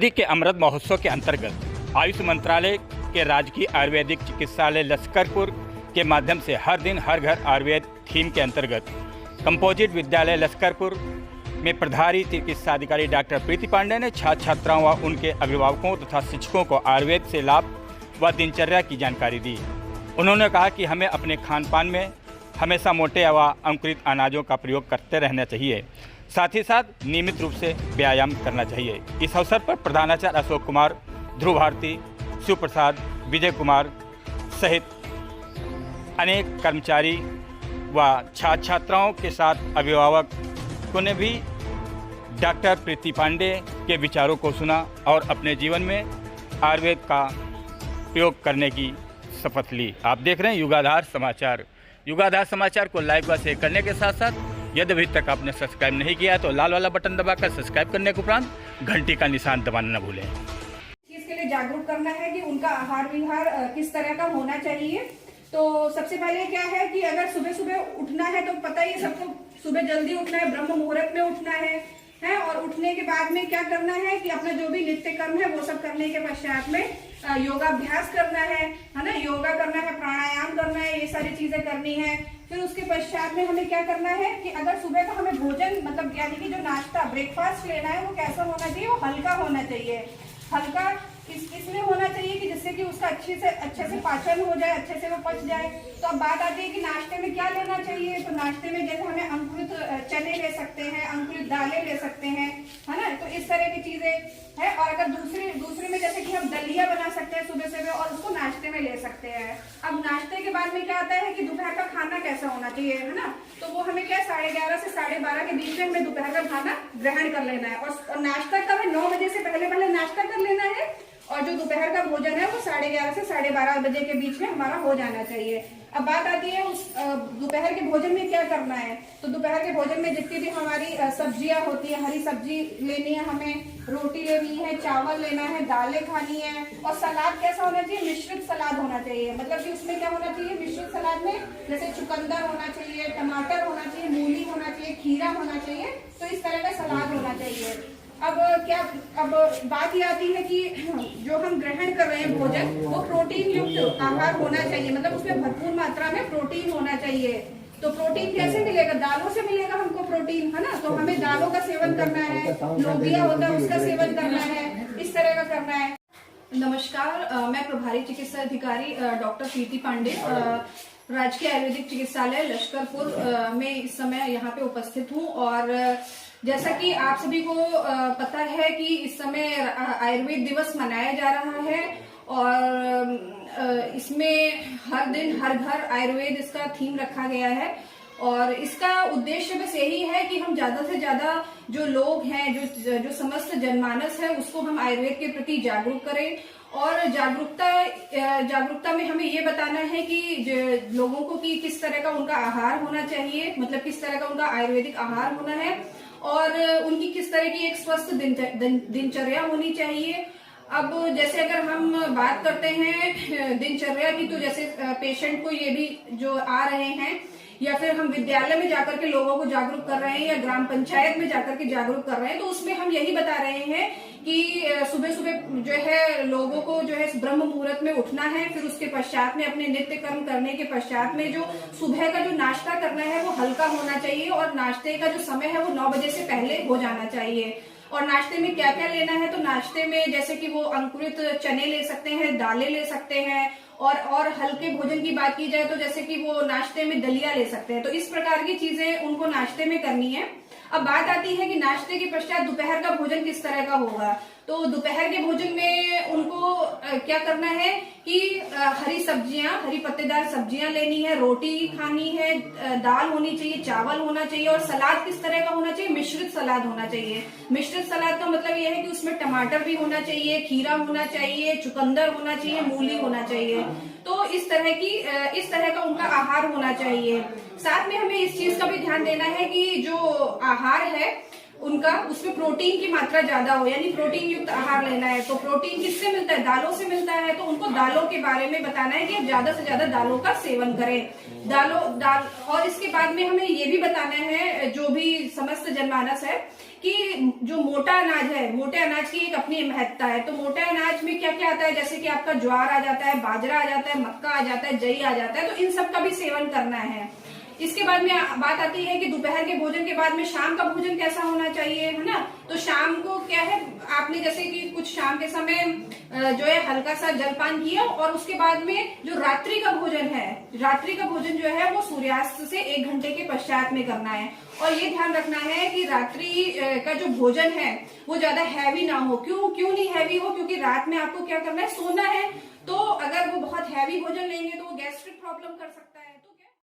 आजादी के अमृत महोत्सव के अंतर्गत आयुष मंत्रालय के राजकीय आयुर्वेदिक चिकित्सालय लश्करपुर के माध्यम से हर दिन हर घर आयुर्वेद थीम के अंतर्गत कंपोजिट विद्यालय लश्करपुर में प्रभारी चिकित्सा अधिकारी डॉक्टर प्रीति पांडे ने छात्र छात्राओं व उनके अभिभावकों तथा शिक्षकों को आयुर्वेद से लाभ व दिनचर्या की जानकारी दी। उन्होंने कहा कि हमें अपने खान पान में हमेशा मोटे व अंकुरित अनाजों का प्रयोग करते रहना चाहिए, साथ ही साथ नियमित रूप से व्यायाम करना चाहिए। इस अवसर पर प्रधानाचार्य अशोक कुमार, ध्रुव भारती, शिव प्रसाद, विजय कुमार सहित अनेक कर्मचारी व छात्र छात्राओं के साथ अभिभावकों ने भी डॉक्टर प्रीति पांडे के विचारों को सुना और अपने जीवन में आयुर्वेद का प्रयोग करने की शपथ ली। आप देख रहे हैं युगाधार समाचार। युगाधार समाचार को लाइक व शेयर करने के साथ साथ यदि अभी तक आपने सब्सक्राइब नहीं किया है तो लाल वाला बटन दबाकर सब्सक्राइब करने के उपरांत घंटी का निशान दबाना न भूलें। चीज के लिए जागरूक करना है कि उनका आहार विहार किस तरह का होना चाहिए। तो सबसे पहले क्या है कि अगर सुबह सुबह उठना है तो पता ही सबको, सुबह जल्दी उठना है, ब्रह्म मुहूर्त में उठना है और उठने के बाद में क्या करना है कि अपना जो भी नित्य कर्म है वो सब करने के पश्चात में योगाभ्यास करना है ना, योगा करना है, प्राणायाम करना है, ये सारी चीजें करनी है। फिर उसके पश्चात में हमें क्या करना है कि अगर सुबह का हमें भोजन मतलब यानी कि जो नाश्ता ब्रेकफास्ट लेना है वो कैसा होना चाहिए, वो हल्का होना चाहिए। हल्का इसलिए होना चाहिए कि जिससे कि उसका अच्छे से पाचन हो जाए, अच्छे से वो पच जाए। तो अब बात आती है कि नाश्ते में क्या लेना चाहिए। तो नाश्ते में जैसे हमें अंकुरित चने ले सकते हैं, अंकुरित दालें ले सकते हैं, है ना। तो इस तरह की चीजें है। और अगर दूसरे में जैसे कि हम दलिया बना सकते हैं सुबह सुबह और उसको नाश्ते में ले सकते हैं। अब नाश्ते के बाद में क्या आता है कि दोपहर का खाना कैसा होना चाहिए, है ना। तो वो हमें क्या 11:30 से 12:30 के बीच में हमें दोपहर का खाना ग्रहण कर लेना है। और नाश्ता कब है, 9 बजे से पहले नाश्ता कर लेना है। और जो दोपहर का भोजन है वो 11:30 से 12:30 बजे के बीच में हमारा हो जाना चाहिए। अब बात आती है उस दोपहर के भोजन में क्या करना है। तो दोपहर के भोजन में जितनी भी हमारी सब्जियां होती है, हरी सब्जी लेनी है, हमें रोटी लेनी है, चावल लेना है, दालें खानी है। और सलाद कैसा होना चाहिए, मिश्रित सलाद होना चाहिए। मतलब कि उसमें क्या होना चाहिए, मिश्रित सलाद में जैसे चुकंदर होना चाहिए, टमाटर होना चाहिए, मूली होना चाहिए, खीरा होना चाहिए। तो इस तरह का सलाद होना चाहिए। अब बात ये आती है कि जो हम ग्रहण कर रहे हैं भोजन वो प्रोटीन युक्त आहार होना चाहिए। मतलब उसमें भरपूर मात्रा में प्रोटीन होना चाहिए। तो प्रोटीन कैसे मिलेगा, दालों से मिलेगा हमको प्रोटीन, है ना। तो हमें दालों का सेवन करना है, लोबिया होता है उसका सेवन करना है, इस तरह का करना है। नमस्कार, मैं प्रभारी चिकित्सा अधिकारी डॉक्टर प्रीति पांडे राजकीय आयुर्वेदिक चिकित्सालय लश्करपुर में इस समय यहाँ पे उपस्थित हूँ। और जैसा कि आप सभी को पता है कि इस समय आयुर्वेद दिवस मनाया जा रहा है और इसमें हर दिन हर घर आयुर्वेद इसका थीम रखा गया है। और इसका उद्देश्य बस यही है कि हम ज्यादा से ज्यादा जो लोग हैं, जो समस्त जनमानस है, उसको हम आयुर्वेद के प्रति जागरूक करें। और जागरूकता में हमें ये बताना है कि लोगों को कि किस तरह का उनका आहार होना चाहिए, मतलब किस तरह का उनका आयुर्वेदिक आहार होना है और उनकी किस तरह की एक स्वस्थ दिनचर्या होनी चाहिए। अब जैसे अगर हम बात करते हैं दिनचर्या की, तो जैसे पेशेंट को ये भी जो आ रहे हैं या फिर हम विद्यालय में जाकर के लोगों को जागरूक कर रहे हैं या ग्राम पंचायत में जाकर के जागरूक कर रहे हैं, तो उसमें हम यही बता रहे हैं कि सुबह सुबह जो है लोगों को जो है ब्रह्म मुहूर्त में उठना है। फिर उसके पश्चात में अपने नित्य कर्म करने के पश्चात में जो सुबह का जो नाश्ता करना है वो हल्का होना चाहिए और नाश्ते का जो समय है वो 9 बजे से पहले हो जाना चाहिए। और नाश्ते में क्या क्या लेना है, तो नाश्ते में जैसे कि वो अंकुरित चने ले सकते हैं, दालें ले सकते हैं। और हल्के भोजन की बात की जाए तो जैसे कि वो नाश्ते में दलिया ले सकते हैं। तो इस प्रकार की चीजें उनको नाश्ते में करनी है। अब बात आती है कि नाश्ते के पश्चात दोपहर का भोजन किस तरह का होगा। तो दोपहर के भोजन में उनको क्या करना है कि हरी सब्जियां, हरी पत्तेदार सब्जियां लेनी है, रोटी खानी है, दाल होनी चाहिए, चावल होना चाहिए। और सलाद किस तरह का होना चाहिए, मिश्रित सलाद होना चाहिए। मिश्रित सलाद का मतलब यह है कि उसमें टमाटर भी होना चाहिए, खीरा होना चाहिए, चुकंदर होना चाहिए, मूली होना चाहिए। तो इस तरह का उनका आहार होना चाहिए। साथ में हमें इस चीज का भी ध्यान देना है कि जो आहार है उनका, उसमें प्रोटीन की मात्रा ज्यादा हो, यानी प्रोटीन युक्त आहार लेना है। तो प्रोटीन किससे मिलता है, दालों से मिलता है। तो उनको दालों के बारे में बताना है कि आप ज्यादा से ज्यादा दालों का सेवन करें। दाल और इसके बाद में हमें ये भी बताना है जो भी समस्त जनमानस है कि जो मोटा अनाज है, मोटे अनाज की एक अपनी महत्ता है। तो मोटे अनाज में क्या क्या आता है, जैसे कि आपका ज्वार आ जाता है, बाजरा आ जाता है, मक्का आ जाता है, जई आ जाता है। तो इन सब का भी सेवन करना है। इसके बाद में बात आती है कि दोपहर के भोजन के बाद में शाम का भोजन कैसा होना चाहिए, है ना। तो शाम को क्या है, आपने जैसे कि कुछ शाम के समय जो है हल्का सा जलपान किया, और उसके बाद में जो रात्रि का भोजन है, रात्रि का भोजन जो है वो सूर्यास्त से 1 घंटे के पश्चात में करना है। और ये ध्यान रखना है कि रात्रि का जो भोजन है वो ज्यादा हैवी ना हो। क्यों नहीं हैवी हो, क्योंकि रात में आपको क्या करना है, सोना है। तो अगर वो बहुत हैवी भोजन लेंगे तो वो गैस्ट्रिक प्रॉब्लम कर सकते हैं।